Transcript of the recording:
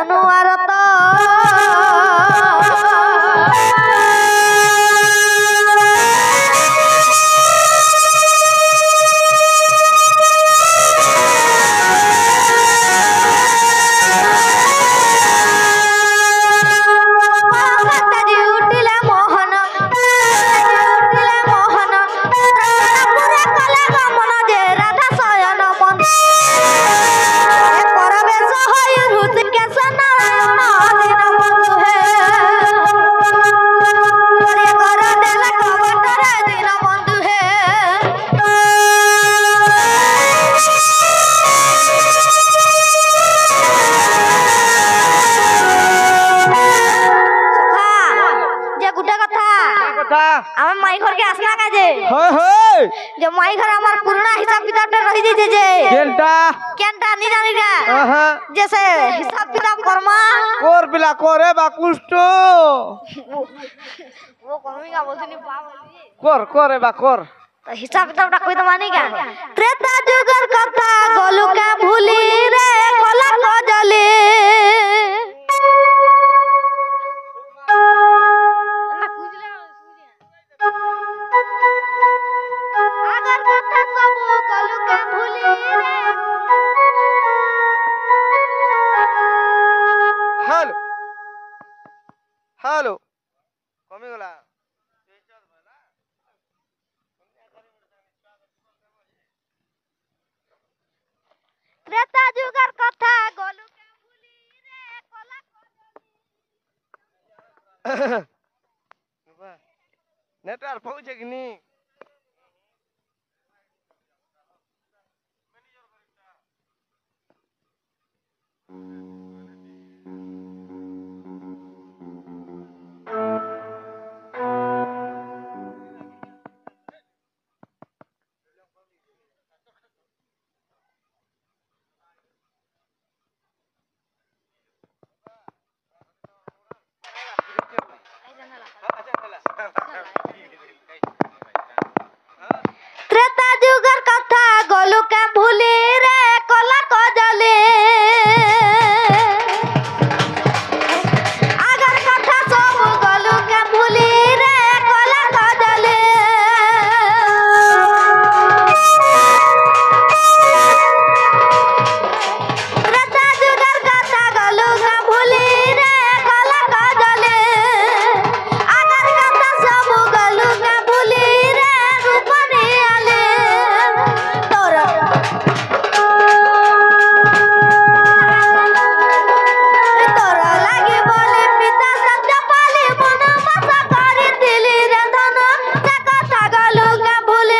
ଅନୁଆରତ माई घर के आसना का जे जे माई घर हमार पुराना हिसाब किताब रही जे जे केनटा नी जानी का जैसे हिसाब किताब करमा कोर बिला कोरे बा कुष्ट वो कमी का बोलनी कोर कोरे बा कोर तो हिसाब किताब कोई तो मानी का त्रेता जुगर कथा गोलू का भूली रे कोला को जले अगर कथा सब गोलू का भूली रे हेलो हेलो कमी गला त्रेता जुगर कथा गोलू का भूली रे कोला को नेटवर्क पहुंचे कि नहीं त्रेता जुगर कथा गोलू का भूली रे कोला को जले अगर कथा सब गोलू का भूली रे कोला को जले त्रेता जुगर कथा गोलू का भूली रे कोला को जले अगर कथा सब गोलू का भूली रे रूपनी आले तोरा तोरा लागे बोले पिता सत्य पाली मन मसा करी दिली रे धन से कथा गोलू का भूले